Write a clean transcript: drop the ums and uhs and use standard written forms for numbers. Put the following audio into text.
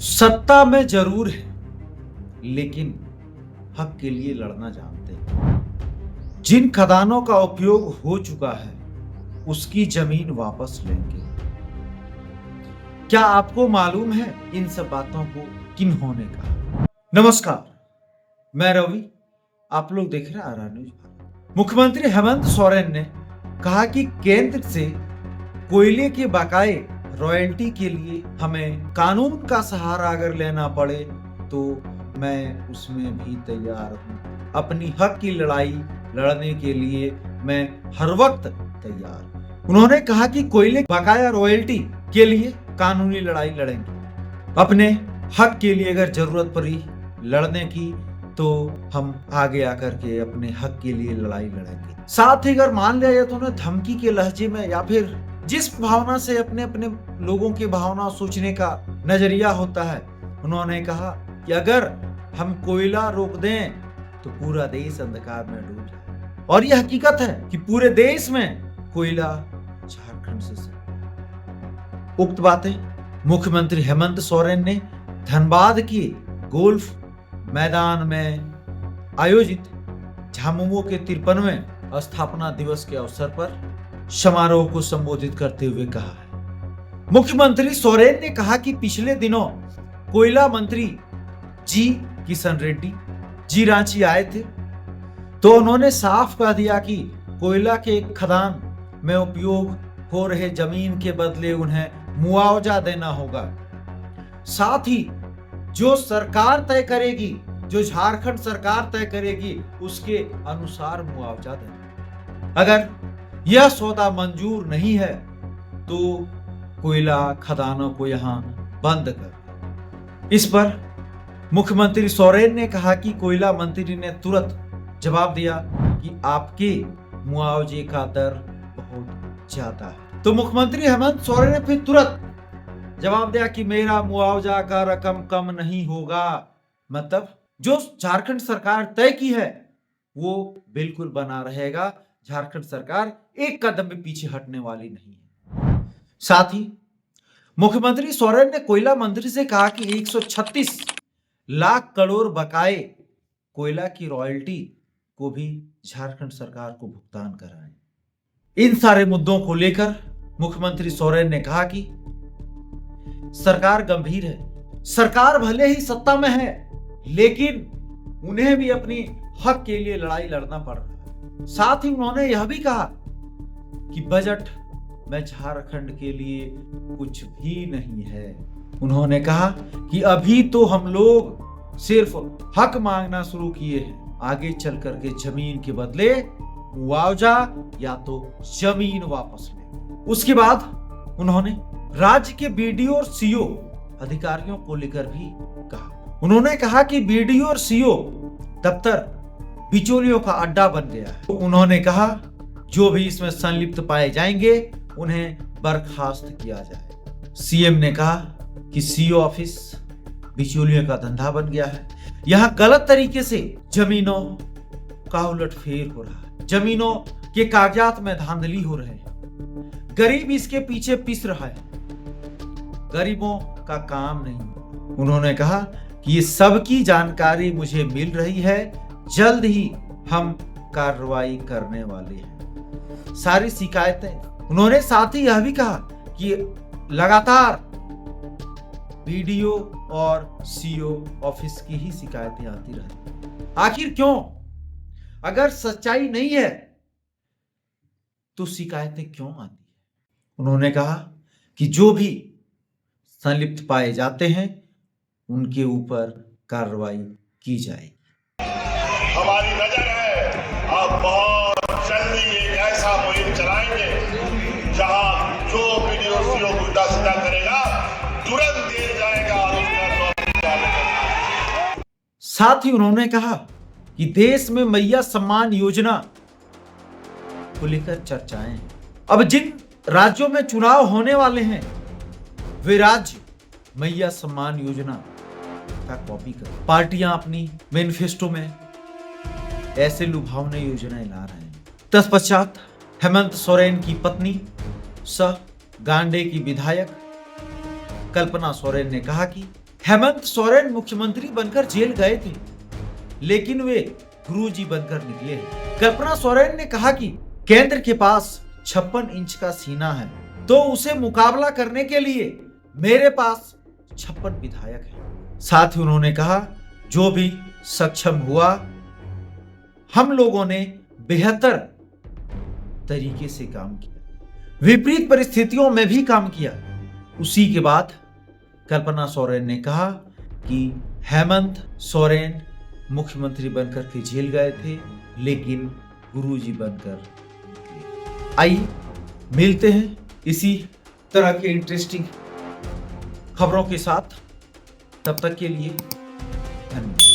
सत्ता में जरूर है, लेकिन हक के लिए लड़ना जानते हैं। जिन खदानों का उपयोग हो चुका है उसकी जमीन वापस लेंगे। क्या आपको मालूम है इन सब बातों को किन्होंने कहा? नमस्कार, मैं रवि, आप लोग देख रहे हैं आर न्यूज भारत। मुख्यमंत्री हेमंत सोरेन ने कहा कि केंद्र से कोयले के बकाए रॉयल्टी के लिए हमें कानून का सहारा अगर लेना पड़े तो मैं उसमें भी तैयार हूं। अपनी हक की लड़ाई लड़ने के लिए मैं हर वक्त तैयार हूं। उन्होंने कहा कि कोयले बकाया रॉयल्टी के लिए कानूनी लड़ाई लड़ेंगे। अपने हक के लिए अगर जरूरत पड़ी लड़ने की तो हम आगे आकर के अपने हक के लिए लड़ाई लड़ेंगे। साथ ही अगर मान लिया जाए तो उन्हें धमकी के लहजे में या फिर जिस भावना से अपने अपने लोगों की भावना सोचने का नजरिया होता है, उन्होंने कहा कि अगर हम कोयला रोक दें तो पूरा देश अंधकार में डूब जाए। और यह हकीकत है कि पूरे देश में कोयला झारखंड से उक्त बातें मुख्यमंत्री हेमंत सोरेन ने धनबाद के गोल्फ मैदान में आयोजित झामुमो के 53वें स्थापना दिवस के अवसर पर समारोह को संबोधित करते हुए कहा है। मुख्यमंत्री सोरेन ने कहा कि पिछले दिनों कोयला मंत्री जी किशन रेड्डी जी रांची आए थे तो उन्होंने साफ कह दिया कि कोयला के खदान में उपयोग हो रहे जमीन के बदले उन्हें मुआवजा देना होगा। साथ ही जो सरकार तय करेगी, जो झारखंड सरकार तय करेगी, उसके अनुसार मुआवजा देना। अगर यह सौदा मंजूर नहीं है तो कोयला खदानों को यहां बंद कर। इस पर मुख्यमंत्री सोरेन ने कहा कि कोयला मंत्री ने तुरंत जवाब दिया कि आपके मुआवजे का दर बहुत ज्यादा है। तो मुख्यमंत्री हेमंत सोरेन ने फिर तुरंत जवाब दिया कि मेरा मुआवजा का रकम कम नहीं होगा। मतलब जो झारखंड सरकार तय की है वो बिल्कुल बना रहेगा। झारखंड सरकार एक कदम भी पीछे हटने वाली नहीं है। साथ ही मुख्यमंत्री सोरेन ने कोयला मंत्री से कहा कि 136 लाख करोड़ बकाए कोयला की रॉयल्टी को भी झारखंड सरकार को भुगतान कराएं। इन सारे मुद्दों को लेकर मुख्यमंत्री सोरेन ने कहा कि सरकार गंभीर है। सरकार भले ही सत्ता में है लेकिन उन्हें भी अपनी हक के लिए लड़ाई लड़ना पड़ रहा है। साथ ही उन्होंने यह भी कहा कि बजट में झारखंड के लिए कुछ भी नहीं है। उन्होंने कहा कि अभी तो हम लोग सिर्फ हक मांगना शुरू किए हैं, आगे चल करके जमीन के बदले मुआवजा या तो जमीन वापस ले। उसके बाद उन्होंने राज्य के बीडीओ और सीओ अधिकारियों को लेकर भी कहा। उन्होंने कहा कि बीडीओ और सीओ दफ्तर बिचौलियों का अड्डा बन गया है। उन्होंने कहा जो भी इसमें संलिप्त पाए जाएंगे उन्हें बर्खास्त किया जाए। सीएम ने कहा कि सीओ ऑफिस बिचौलियों का धंधा बन गया है। यहां गलत तरीके से जमीनों का उलटफेर हो रहा है, जमीनों के कागजात में धांधली हो रहे हैं, गरीब इसके पीछे पिस रहा है, गरीबों का काम नहीं। उन्होंने कहा कि ये सबकी जानकारी मुझे मिल रही है, जल्द ही हम कार्रवाई करने वाले हैं। सारी शिकायतें उन्होंने साथ ही यह भी कहा कि लगातार बीडीओ और सीओ ऑफिस की ही शिकायतें आती रहती। आखिर क्यों? अगर सच्चाई नहीं है तो शिकायतें क्यों आती है? उन्होंने कहा कि जो भी संलिप्त पाए जाते हैं उनके ऊपर कार्रवाई की जाएगी। हमारी नजर है अब बहुत जल्दी एक ऐसा मुहिम चलाएंगे जहां जो वीडियो सीओ उल्टा सीधा करेगा तुरंत जेल जाएगा और उसका साथ ही उन्होंने कहा कि देश में मैया सम्मान योजना को लेकर चर्चाएं हैं। अब जिन राज्यों में चुनाव होने वाले हैं वे राज्य मैया सम्मान योजना का कॉपी कर पार्टियां अपनी मैनिफेस्टो में ऐसे लुभावने योजनाएं ला रहे हैं। तत्पश्चात हेमंत सोरेन की पत्नी सह गांडे की विधायक कल्पना सोरेन ने कहा कि हेमंत सोरेन मुख्यमंत्री बनकर जेल गए थे, लेकिन वे गुरुजी बनकर निकले हैं। कल्पना सोरेन ने कहा कि केंद्र के पास 56 इंच का सीना है, तो उसे मुकाबला करने के लिए मेरे पास 56 विधायक हैं। साथ ही उन्होंने कहा, जो भी सक्षम हुआ हम लोगों ने बेहतर तरीके से काम किया, विपरीत परिस्थितियों में भी काम किया। उसी के बाद कल्पना सोरेन ने कहा कि हेमंत सोरेन मुख्यमंत्री बनकर के जेल गए थे, लेकिन गुरुजी बनकर निकले। आइए मिलते हैं इसी तरह के इंटरेस्टिंग खबरों के साथ। तब तक के लिए धन्यवाद।